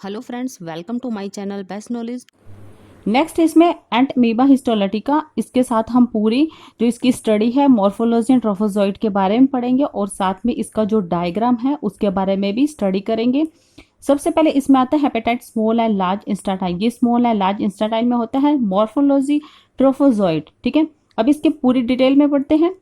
Hello friends, welcome to my channel best knowledge. Next इसमें entamoeba histolytica, इसके साथ हम पूरी जो इसकी स्टडी है मॉर्फोलॉजी एंड ट्रोफोजोइट के बारे में पढ़ेंगे और साथ में इसका जो डायग्राम है उसके बारे में भी स्टडी करेंगे। सबसे पहले इसमें आता है हेपेटाइट स्मॉल एंड लार्ज इंस्टाटाइन। ये स्मॉल एंड लार्ज इंस्टाटाइन में होता है मॉर्फोलॉजी ट्रोफोजोइट। ठीक है, अब इसके पूरी डिटेल में पढ़ते हैं।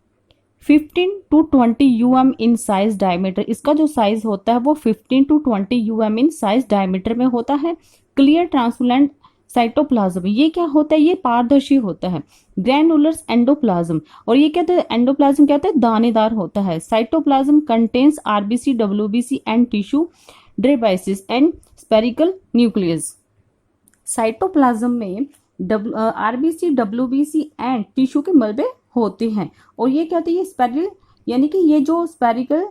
15 to 20 UM in size diameter, इसका जो साइज होता है वो 15 to 20 UM in size diameter में होता है। क्लियर ट्रांसपेरेंट साइटोप्लाज्म, ये क्या होता है? ये पारदर्शी होता है। ग्रैनुलर एंडोप्लाज्म, और ये क्या होता है? एंडोप्लाज्म क्या होता है? दानेदार होता है। Cytoplasm contains RBC, WBC and tissue debris and spherical nucleus. Cytoplasm में आरबीसी, डब्ल्यूबीसी एंड टिश्यू के मलबे होते हैं। और ये क्या होता है? ये स्पेरिल यानी कि ये जो स्पेरिकल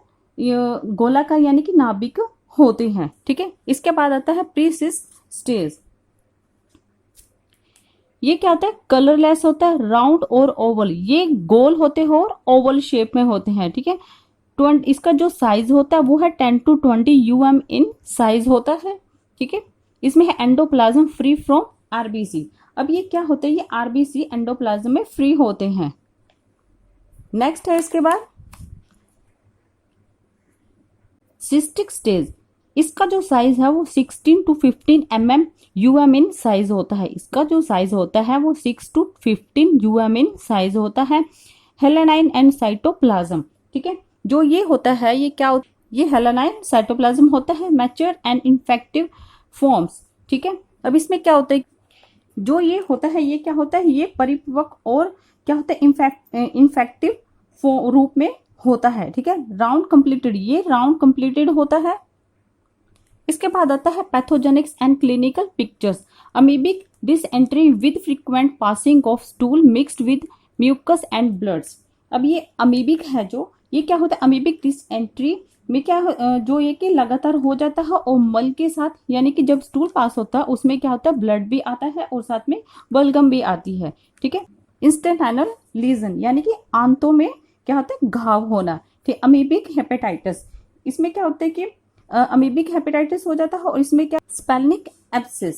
गोलाकार यानी कि नाभिक होते हैं। ठीक है, इसके बाद आता है प्रीसिस स्टेज। ये क्या होता है? कलरलेस होता है, राउंड और ओवल। ये गोल होते हैं और ओवल शेप में होते हैं। ठीक है, इसका जो साइज होता है वो है 10 to 20 यूएम इन साइज होता है। ठीक है, इसमें है एंडोप्लाज्म फ्री फ्रॉम आरबीसी। अब ये क्या होता है? ये आरबीसी एंडोप्लाज्म में फ्री होते हैं। नेक्स्ट है इसके बाद सिस्टिक स्टेज। इसका जो साइज है वो 16 to 15 mm UM in size होता है। इसका जो साइज होता है वो 6 to 15 यूएम इन साइज होता है। हेलेनाइन एंड साइटोप्लाज्म। ठीक है, जो ये होता है ये क्या होता है? ये हेलेनाइन साइटोप्लाज्म होता है, मैच्योर एंड इन्फेक्टिव फॉर्म्स। ठीक है, अब इसमें क्या होता है? जो ये होता है ये क्या होता है? ये परिपक्व और क्या होता है? इन्फेक्टिव रूप में होता है। ठीक है, राउंड कंप्लीटेड, ये राउंड कंप्लीटेड होता है। इसके बाद आता है pathogenics and clinical pictures. Amoebic dysentery with frequent passing of stool mixed with mucus and bloods. अब ये अमीबिक है, जो ये क्या होता है? अमीबिक डिसएंट्री में क्या जो ये कि लगातार हो जाता है और मल के साथ, यानी कि जब स्टूल पास होता है उसमें क्या होता है? ब्लड भी आता है और साथ में बलगम भी आती है। ठीक है, इंस्टेंटाइनल लीजन यानी कि आंतों में क्या होता है? घाव होना। ठीक, अमीबिक हेपेटाइटिस, इसमें क्या होता है कि अमीबिक हेपेटाइटिस हो जाता है और इसमें क्या? स्पेल्निक एब्सिस।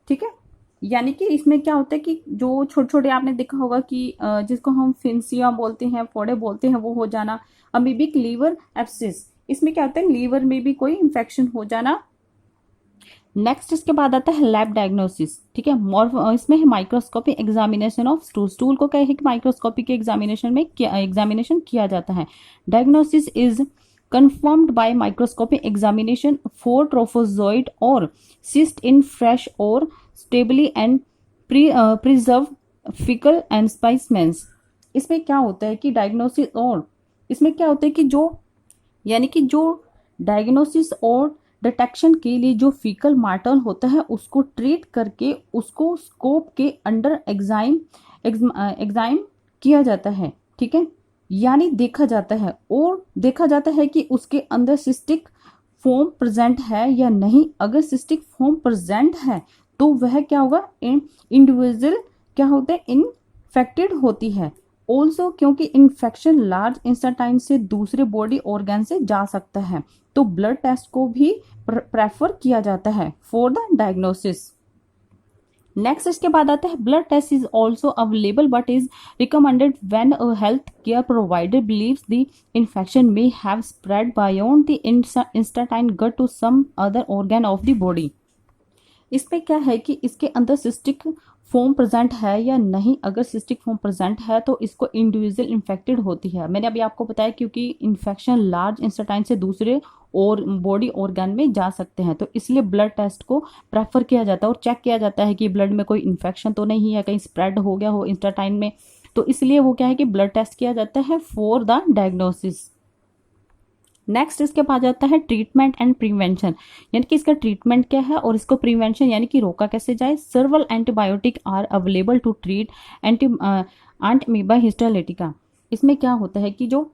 ठीक है, यानी कि इसमें क्या होता है कि जो छोटे छोटे आपने देखा होगा कि जिसको हम फिंसिया बोलते हैं, फोड़े बोलते हैं, वो हो जाना। अमीबिक लीवर एब्सिस, इसमें क्या होता है? लीवर में भी कोई इंफेक्शन हो जाना। नेक्स्ट इसके बाद आता है लैब डायग्नोसिस। ठीक है, इसमें है microscopic examination of stool. Stool को क्या है कि माइक्रोस्कोपिक के एग्जामिनेशन किया जाता है। Diagnosis is confirmed by microscopic examination for trophozoid or cyst in fresh or stably and preserved fecal and specimens। इसमें क्या होता है कि डायग्नोसिस, और इसमें क्या होता है कि जो यानी कि जो डायग्नोसिस और डिटेक्शन के लिए जो फीकल मार्टल होता है उसको ट्रीट करके उसको स्कोप के अंडर एग्जाम किया जाता है। ठीक है, यानी देखा जाता है और देखा जाता है कि उसके अंदर सिस्टिक फॉर्म प्रेजेंट है या नहीं। अगर सिस्टिक फॉर्म प्रेजेंट है तो वह क्या होगा? इंडिविजुअल क्या होता है? इन्फेक्टेड होती है। ऑल्सो क्योंकि इन्फेक्शन लार्ज इंस्टेंटाइन से दूसरे बॉडी ऑर्गन से जा सकता है तो ब्लड टेस्ट को भी प्रेफर किया जाता है फॉर द डायग्नोसिस। नेक्स्ट इसके बाद आता है blood test is also available but is recommended when a health care provider believes the infection may have spread beyond the intestine gut to some other organ of the body. इसमें क्या है कि इसके अंदर सिस्टिक फॉर्म प्रेजेंट है या नहीं। अगर सिस्टिक फॉर्म प्रेजेंट है तो इसको इंडिविजुअल इन्फेक्टेड होती है। मैंने अभी आपको बताया क्योंकि इन्फेक्शन लार्ज इंस्टेंटाइन से दूसरे और बॉडी ऑर्गन में जा सकते हैं तो इसलिए ब्लड टेस्ट को प्रेफर किया जाता है और चेक किया जाता है कि ब्लड में कोई इन्फेक्शन तो नहीं है, कहीं स्प्रेड हो गया हो इंस्टेंटाइन में। तो इसलिए वो क्या है कि ब्लड टेस्ट किया जाता है फॉर द डायग्नोसिस। नेक्स्ट इसके बाद आता है ट्रीटमेंट एंड प्रिवेंशन, यानी कि इसका ट्रीटमेंट क्या है और इसको प्रिवेंशन यानी कि रोका कैसे जाए। Several antibiotic are available to treat entamoeba histolytica. इसमें क्या होता है कि जो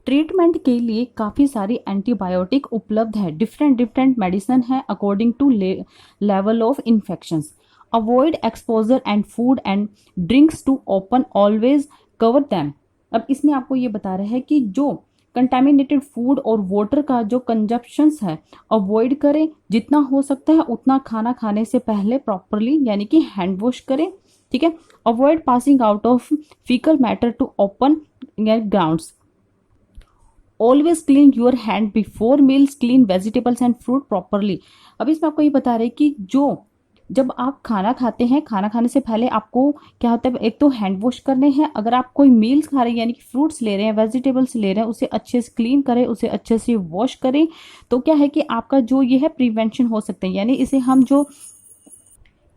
ट्रीटमेंट के लिए काफ़ी सारी एंटीबायोटिक उपलब्ध है। डिफरेंट मेडिसिन है according to level of infections. Avoid exposure and food and drinks to open always cover them. अब इसमें आपको ये बता रहे हैं कि जो कंटेमिनेटेड फूड और वाटर का जो कंजप्शंस है अवॉइड करें, जितना हो सकता है उतना खाना खाने से पहले प्रॉपरली यानी कि हैंड वॉश करें, ठीक है। Avoid passing out of faecal matter to open grounds. Always clean your hand before meals, clean vegetables and fruit properly. अब इसमें आपको ये बता रहे कि जो जब आप खाना खाते हैं, खाना खाने से पहले आपको क्या होता है, एक तो हैंड वॉश करने हैं। अगर आप कोई मील्स खा रहे हैं यानी कि फ्रूट्स ले रहे हैं, वेजिटेबल्स ले रहे हैं, उसे अच्छे से क्लीन करें, उसे अच्छे से वॉश करें। तो क्या है कि आपका जो ये है प्रिवेंशन हो सकते हैं, यानी इसे हम जो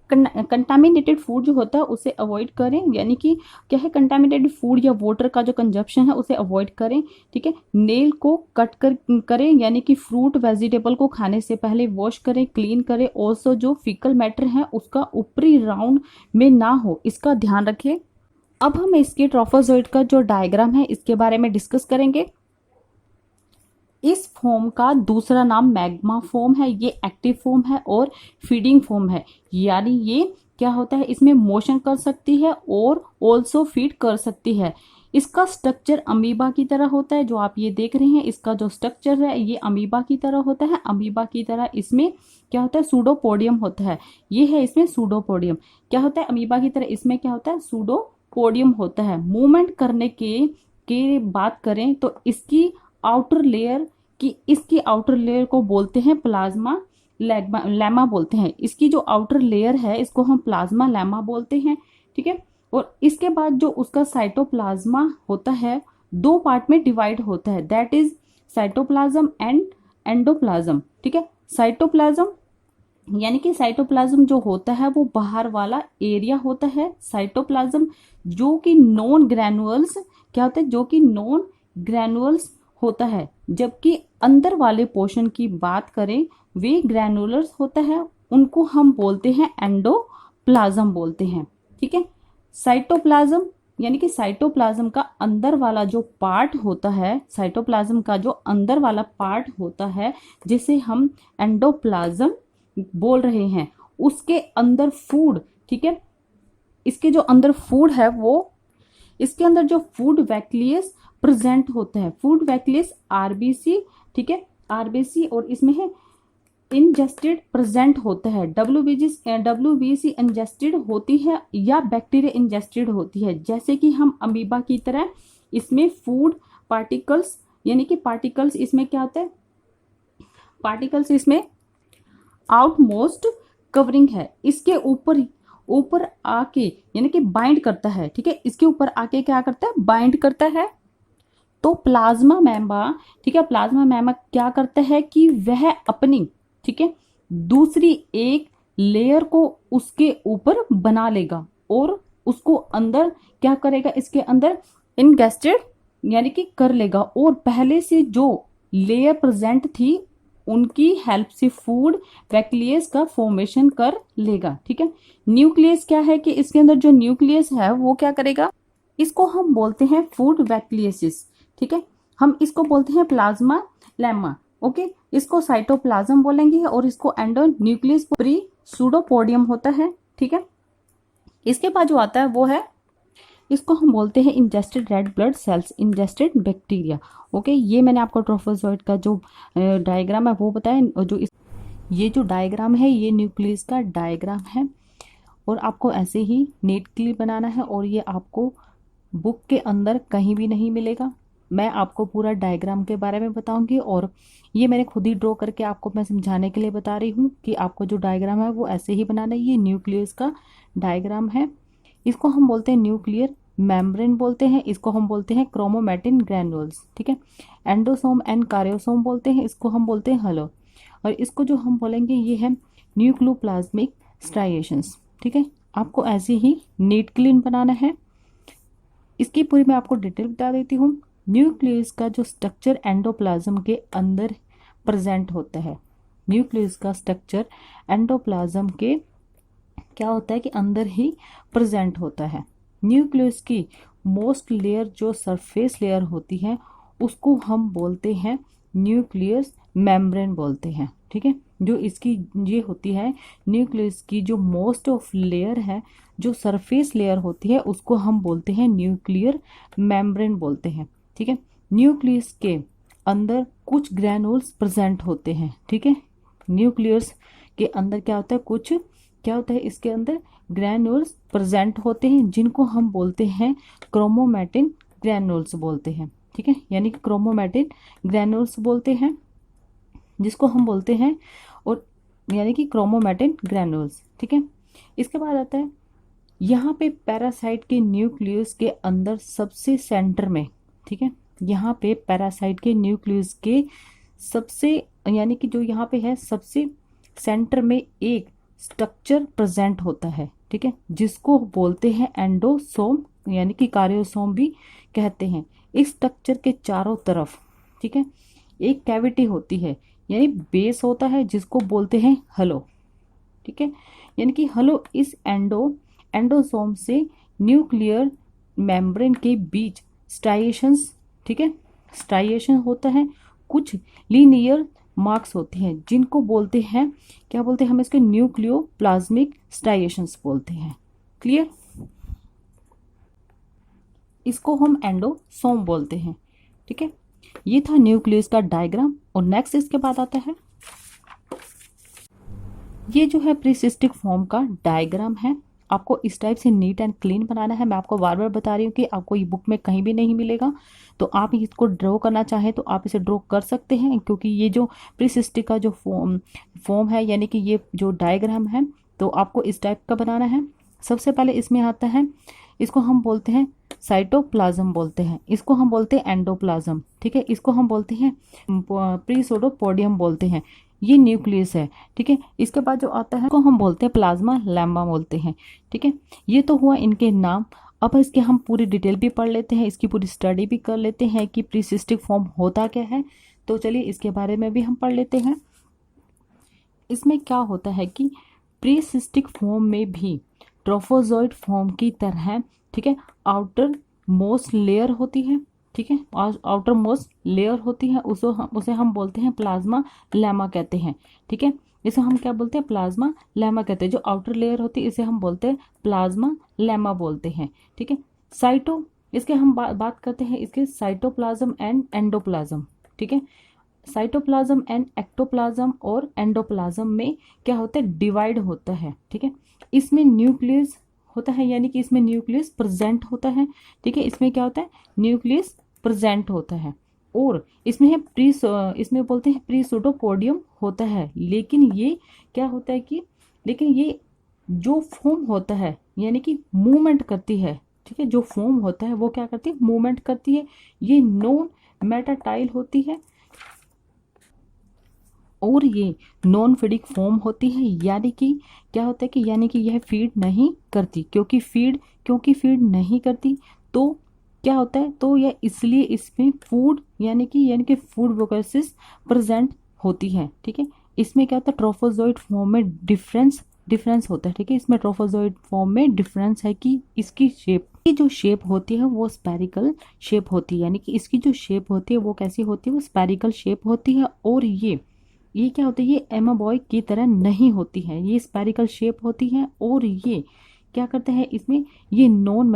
कंटामिनेटेड फूड जो होता है उसे अवॉइड करें, यानी कि क्या है कंटामिनेटेड फूड या वाटर का जो कंजप्शन है उसे अवॉइड करें, ठीक है। नेल को कट करें, यानी कि फ्रूट वेजिटेबल को खाने से पहले वॉश करें, क्लीन करें। ऑल्सो जो फीकल मैटर है उसका ऊपरी राउंड में ना हो, इसका ध्यान रखें। अब हम इसके ट्रोफोजोइड का जो डायग्राम है इसके बारे में डिस्कस करेंगे। इस फॉर्म का दूसरा नाम मैग्मा फॉर्म है। ये एक्टिव फॉर्म है और फीडिंग फॉर्म है, यानी ये क्या होता है, इसमें मोशन कर सकती है और ऑल्सो फीड कर सकती है। इसका स्ट्रक्चर अमीबा की तरह होता है, जो आप ये देख रहे हैं इसका जो स्ट्रक्चर है ये अमीबा की तरह होता है। अमीबा की तरह इसमें क्या होता है, सूडोपोडियम होता है। ये है इसमें सूडोपोडियम। क्या होता है अमीबा की तरह, इसमें क्या होता है, सूडोपोडियम होता है। मूवमेंट करने के बात करें तो इसकी आउटर लेयर इसकी आउटर लेयर को बोलते हैं प्लाज्मा लैमा बोलते हैं। इसकी जो आउटर लेयर है इसको हम प्लाज्मा लैमा बोलते हैं, ठीक है। और इसके बाद जो उसका साइटोप्लाज्मा होता है दो पार्ट में डिवाइड होता है, that is cytoplasm and endoplasm, ठीक है। साइटोप्लाज्म यानी कि साइटोप्लाज्म जो होता है वो बाहर वाला एरिया होता है। साइटोप्लाज्म जो कि नॉन ग्रैनुअल्स क्या होता है, जो कि नॉन ग्रैनुअल्स होता है, जबकि अंदर वाले पोर्शन की बात करें वे ग्रैनुलर्स होता है, उनको हम बोलते हैं एंडोप्लाज्म बोलते हैं, ठीक है। साइटोप्लाज्म यानी कि साइटोप्लाज्म का अंदर वाला जो पार्ट होता है, साइटोप्लाज्म का जो अंदर वाला पार्ट होता है जिसे हम एंडोप्लाज्म बोल रहे हैं, उसके अंदर फूड, ठीक है। इसके जो अंदर फूड है वो इसके अंदर जो फूड वैक्यूलेस प्रेजेंट होता है, फूड वैक्यूलेस आरबीसी, ठीक है, आरबीसी, और इसमें है इंजेस्टेड प्रेजेंट होता है। डब्ल्यूबीसी इंजेस्टेड होती है या बैक्टीरिया इंजेस्टेड होती है। जैसे कि हम अमीबा की तरह इसमें फूड पार्टिकल्स यानी कि पार्टिकल्स इसमें क्या होता है, पार्टिकल्स इसमें आउटमोस्ट कवरिंग है, इसके ऊपर आके यानी कि बाइंड करता है, ठीक है। इसके ऊपर आके क्या करता है, बाइंड करता है। तो प्लाज्मा मेम्ब्रा, ठीक है, प्लाज्मा मेम्ब्रा क्या करता है कि वह अपनी, ठीक है, दूसरी एक लेयर को उसके ऊपर बना लेगा और उसको अंदर क्या करेगा, इसके अंदर इनगेस्टेड यानी कि कर लेगा, और पहले से जो लेयर प्रेजेंट थी उनकी हेल्प से फूड वैक्यूलेस का फॉर्मेशन कर लेगा, ठीक है। न्यूक्लियस क्या है कि इसके अंदर जो न्यूक्लियस है वो क्या करेगा, इसको हम बोलते हैं फूड वैक्यूलेसिस, ठीक है। हम इसको बोलते हैं प्लाज्मा लेमा, ओके। इसको साइटोप्लाज्म बोलेंगे और इसको एंडो न्यूक्लियस प्री सूडोपोडियम होता है, ठीक है। इसके बाद जो आता है वो है, इसको हम बोलते हैं ingested red blood cells, ingested bacteria, okay. ये मैंने आपको ट्रोफोजोइड का जो डायग्राम है वो बताया। जो ये जो डायग्राम है ये न्यूक्लियस का डायग्राम है और आपको ऐसे ही नीटली बनाना है, और ये आपको बुक के अंदर कहीं भी नहीं मिलेगा। मैं आपको पूरा डायग्राम के बारे में बताऊंगी और ये मैंने खुद ही ड्रॉ करके आपको मैं समझाने के लिए बता रही हूँ कि आपको जो डायग्राम है वो ऐसे ही बनाना है। ये न्यूक्लियस का डायग्राम है। इसको हम बोलते हैं न्यूक्लियर मेम्ब्रेन बोलते हैं, इसको हम बोलते हैं क्रोमोमेटिन ग्रैन्युल्स, ठीक है। एंडोसोम एंड कारियोसोम बोलते हैं, इसको हम बोलते हैं हलो, और इसको जो हम बोलेंगे ये है न्यूक्लियोप्लाज्मिक स्ट्राइएशंस, ठीक है। आपको ऐसे ही नीट क्लीन बनाना है। इसकी पूरी मैं आपको डिटेल बता देती हूँ। न्यूक्लियस का जो स्ट्रक्चर एंडोप्लाज्म के अंदर प्रेजेंट होता है, न्यूक्लियस का स्ट्रक्चर एंडोप्लाज्म के क्या होता है कि अंदर ही प्रेजेंट होता है। न्यूक्लियस की मोस्ट लेयर जो सरफेस लेयर होती है उसको हम बोलते हैं न्यूक्लियस मेम्ब्रेन बोलते हैं, ठीक है। जो इसकी ये होती है न्यूक्लियस की जो मोस्ट ऑफ लेयर है, जो सरफेस लेयर होती है उसको हम बोलते हैं न्यूक्लियर मेम्ब्रेन बोलते हैं, ठीक है। न्यूक्लियस के अंदर कुछ ग्रैन्यूल्स प्रेजेंट होते हैं, ठीक है। न्यूक्लियस के अंदर क्या होता है, कुछ क्या होता है, इसके अंदर ग्रैन्यूल्स प्रेजेंट होते हैं जिनको हम बोलते हैं क्रोमोमैटिन ग्रैन्यूल्स बोलते हैं, ठीक है। यानी कि क्रोमोमैटिन ग्रैन्यूल्स बोलते हैं जिसको हम बोलते हैं, और यानी कि क्रोमोमैटिन ग्रैन्यूल्स, ठीक है। इसके बाद आता है यहाँ पे पैरासाइट के न्यूक्लियस के अंदर सबसे सेंटर में, ठीक है, यहाँ पे पैरासाइट के न्यूक्लियस के सबसे यानी कि जो यहाँ पे है सबसे सेंटर में एक स्ट्रक्चर प्रेजेंट होता है, ठीक है, जिसको बोलते हैं एंडोसोम यानी कि कार्योसोम भी कहते हैं। इस स्ट्रक्चर के चारों तरफ, ठीक है, एक कैविटी होती है यानी बेस होता है जिसको बोलते हैं हलो, ठीक है, यानी कि हलो इस एंडोसोम से न्यूक्लियर मेम्ब्रेन के बीच स्ट्राइएशंस, ठीक है, स्ट्राइएशन होता है, कुछ लीनियर मार्क्स होते हैं जिनको बोलते हैं, क्या बोलते हैं हम इसके, न्यूक्लियोप्लाज्मिक स्ट्राइएशंस बोलते हैं। क्लियर, इसको हम एंडोसोम बोलते हैं, ठीक है। ये था न्यूक्लियस का डायग्राम। और नेक्स्ट इसके बाद आता है ये जो है प्रीसिस्टिक फॉर्म का डायग्राम है। आपको इस टाइप से नीट एंड क्लीन बनाना है। मैं आपको बार बार बता रही हूँ कि आपको ये बुक में कहीं भी नहीं मिलेगा, तो आप इसको ड्रॉ करना चाहें तो आप इसे ड्रॉ कर सकते हैं, क्योंकि ये जो प्रीसिस्टिक का जो फॉर्म है यानी कि ये जो डायग्राम है तो आपको इस टाइप का बनाना है। सबसे पहले इसमें आता है, इसको हम बोलते हैं साइटोप्लाज्म बोलते हैं, इसको हम बोलते हैं एंडोप्लाज्म, ठीक है, इसको हम बोलते हैं प्रीसोडोपोडियम बोलते हैं, ये न्यूक्लियस है, ठीक है। इसके बाद जो आता है को हम बोलते हैं प्लाज्मा लैम्बा बोलते हैं, ठीक है। ये तो हुआ इनके नाम। अब इसके हम पूरी डिटेल भी पढ़ लेते हैं, इसकी पूरी स्टडी भी कर लेते हैं कि प्रीसिस्टिक फॉर्म होता क्या है। तो चलिए इसके बारे में भी हम पढ़ लेते हैं। इसमें क्या होता है कि प्रीसिस्टिक फॉर्म में भी ट्रोफोजोइड फॉर्म की तरह, ठीक है, आउटर मोस्ट लेयर होती है, ठीक है, आउटर मोस्ट लेयर होती है, उसे हम बोलते हैं प्लाज्मा लैमा कहते हैं, ठीक है। इसे हम क्या बोलते हैं, प्लाज्मा लैमा कहते हैं। जो आउटर लेयर होती है इसे हम बोलते हैं प्लाज्मा लैमा बोलते हैं, ठीक है। इसके हम बात करते हैं इसके साइटोप्लाज्म एंड एंडोप्लाज्म, ठीक है। साइटोप्लाज्म एंड एक्टोप्लाज्म और एंडोप्लाज्म में क्या होता है, डिवाइड होता है, ठीक है। इसमें न्यूक्लियस होता है यानी कि इसमें न्यूक्लियस प्रेजेंट होता है, ठीक है। इसमें क्या होता है, न्यूक्लियस प्रेजेंट होता है, और इसमें है इसमें बोलते हैं प्रीसोडोपोडियम होता है। लेकिन ये क्या होता है कि लेकिन ये जो फॉर्म होता है यानी कि मूवमेंट करती है, ठीक है, जो फॉर्म होता है वो क्या करती है, मूवमेंट करती है। ये नॉन मेटाटाइल होती है और ये नॉन फीडिंग फॉर्म होती है, यानी कि क्या होता है कि यानी कि यह फीड नहीं करती, क्योंकि फीड नहीं करती तो क्या होता है, तो यह इसलिए इसमें फूड यानी कि फूड प्रोसेस प्रेजेंट होती है, ठीक है। इसमें क्या होता है, ट्रोफोजोइड फॉर्म में डिफरेंस होता है, ठीक है। इसमें ट्रोफोजोइड फॉर्म में डिफरेंस है कि इसकी शेप की जो शेप होती है वो स्पेरिकल शेप होती है, यानी कि इसकी जो शेप होती है वो कैसी होती है, वो स्पेरिकल शेप होती है। और ये क्या होता है, ये एमाबॉय की तरह नहीं होती है, ये स्पेरिकल शेप होती है। और ये क्या करते हैं, इसमें ये नॉन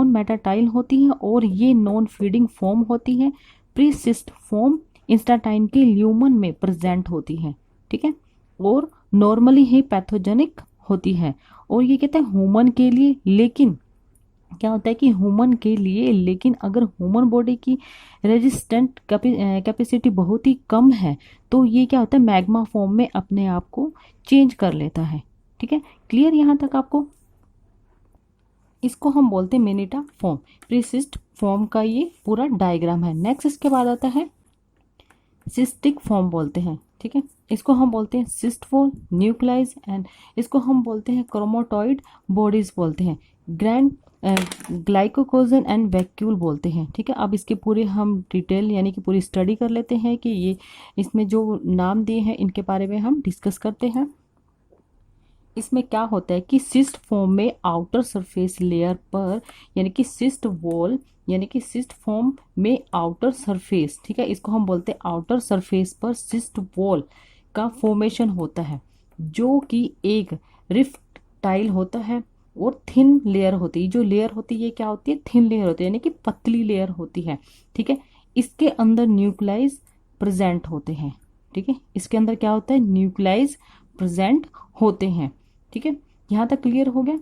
मेटाटाइल होती है और ये नॉन फीडिंग फॉर्म होती है। प्रीसिस्ट फॉर्म इंस्टाटाइन के ल्यूमन में प्रेजेंट होती है, ठीक है, और नॉर्मली ही पैथोजेनिक होती है। और ये कहते हैं ह्यूमन के लिए, लेकिन क्या होता है कि लेकिन अगर ह्यूमन बॉडी की रेजिस्टेंट कैपेसिटी बहुत ही कम है तो ये क्या होता है, मैग्मा फॉर्म में अपने आप को चेंज कर लेता है, ठीक है। क्लियर यहाँ तक आपको? इसको हम बोलते हैं मिनिटा फॉर्म। प्रीसिस्ट फॉर्म का ये पूरा डायग्राम है। नेक्स्ट इसके बाद आता है सिस्टिक फॉर्म बोलते हैं, ठीक है। इसको हम बोलते हैं सिस्ट वॉल, न्यूक्लियस, एंड इसको हम बोलते हैं क्रोमोटॉइड बॉडीज बोलते हैं, ग्रैंड ग्लाइकोकोजन एंड वैक्यूल बोलते हैं, ठीक है। अब इसके पूरे हम डिटेल यानी कि पूरी स्टडी कर लेते हैं कि ये इसमें जो नाम दिए हैं इनके बारे में हम डिस्कस करते हैं। इसमें क्या होता है कि सिस्ट फॉर्म में आउटर सरफेस लेयर पर यानी कि सिस्ट वॉल यानी कि सिस्ट फॉर्म में आउटर सरफेस, ठीक है, इसको हम बोलते हैं आउटर सरफेस पर सिस्ट वॉल का फॉर्मेशन होता है, जो कि एक रिफ्ट टाइल होता है और थिन लेयर होती है। जो लेयर होती है ये क्या होती है, थिन लेयर होती है, यानी कि पतली लेयर होती है। ठीक है, इसके अंदर न्यूक्लियस प्रेजेंट होते हैं। ठीक है, इसके अंदर क्या होता है, न्यूक्लियस प्रेजेंट होते हैं। ठीक है, यहाँ तक क्लियर हो गया।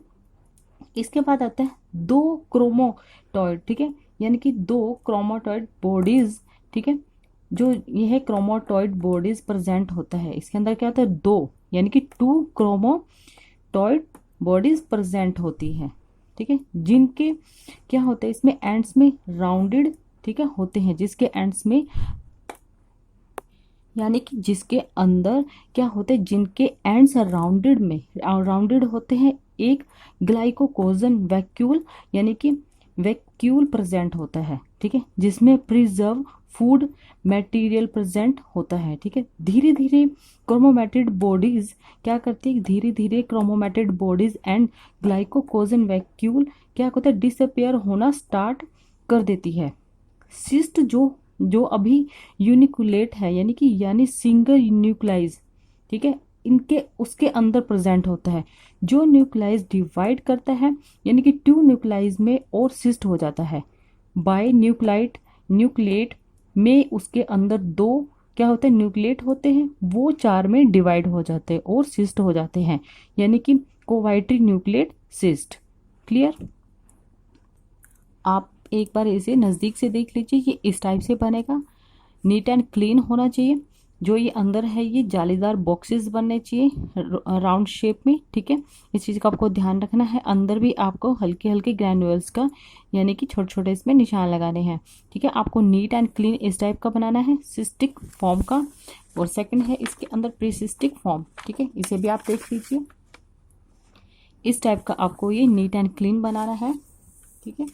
इसके बाद आता है दो क्रोमोटॉइड। ठीक है, यानी कि दो क्रोमोटॉइड बॉडीज। ठीक है, जो यह क्रोमोटॉइड बॉडीज प्रेजेंट होता है, इसके अंदर क्या होता है, दो यानी कि 2 क्रोमोटॉइड बॉडीज प्रेजेंट होती है। ठीक है, जिनके क्या होता है, इसमें एंड्स में राउंडेड, ठीक है, होते हैं, जिसके एंड्स में यानी कि जिसके अंदर क्या होते हैं, जिनके एंड्स राउंडेड होते हैं, एक ग्लाइकोकोजन वैक्यूल यानी कि वैक्यूल प्रेजेंट होता है। ठीक है, जिसमें प्रिजर्व फूड मटेरियल प्रेजेंट होता है। ठीक है, धीरे धीरे क्रोमोमेटेड बॉडीज क्या करती है, धीरे धीरे क्रोमोमेटेड बॉडीज एंड ग्लाइकोकोजन वैक्यूल क्या होता है, डिसअपियर होना स्टार्ट कर देती है। सिस्ट जो अभी यूनिकुलेट है, यानी सिंगल न्यूक्लाइज, ठीक है, इनके उसके अंदर प्रेजेंट होता है। जो न्यूक्लाइज डिवाइड करता है, यानी कि 2 न्यूक्लाइज में और सिस्ट हो जाता है। बाय न्यूक्लिएट में उसके अंदर 2 क्या होते हैं, न्यूक्लिएट होते हैं, वो 4 में डिवाइड हो जाते हैं और सिस्ट हो जाते हैं, यानी कि कोवाइट्री न्यूक्लिएट सिस्ट। क्लियर? आप एक बार इसे नज़दीक से देख लीजिए, ये इस टाइप से बनेगा। नीट एंड क्लीन होना चाहिए। जो ये अंदर है ये जालीदार बॉक्सेस बनने चाहिए राउंड शेप में। ठीक है, इस चीज़ का आपको ध्यान रखना है। अंदर भी आपको हल्के हल्के ग्रैन्युअल्स का यानी कि छोटे छोटे इसमें निशान लगाने हैं। ठीक है, आपको नीट एंड क्लीन इस टाइप का बनाना है, सिस्टिक फॉर्म का। और सेकंड है इसके अंदर प्रीसिस्टिक फॉर्म। ठीक है, इसे भी आप देख लीजिए, इस टाइप का आपको ये नीट एंड क्लीन बनाना है। ठीक है,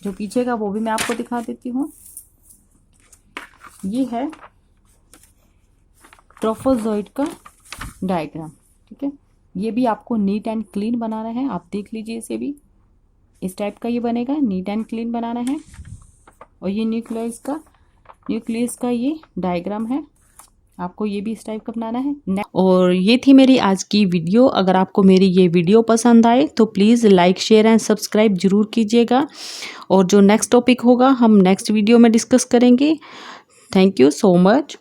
जो पीछे का वो भी मैं आपको दिखा देती हूँ। ये है ट्रोफोजोइड का डायग्राम। ठीक है, ये भी आपको नीट एंड क्लीन बनाना है। आप देख लीजिए, इसे भी इस टाइप का ये बनेगा, नीट एंड क्लीन बनाना है। और ये न्यूक्लियस का ये डायग्राम है, आपको ये भी इस टाइप का बनाना है। और ये थी मेरी आज की वीडियो। अगर आपको मेरी ये वीडियो पसंद आए तो please like share and subscribe जरूर कीजिएगा। और जो नेक्स्ट टॉपिक होगा हम नेक्स्ट वीडियो में डिस्कस करेंगे। Thank you so much.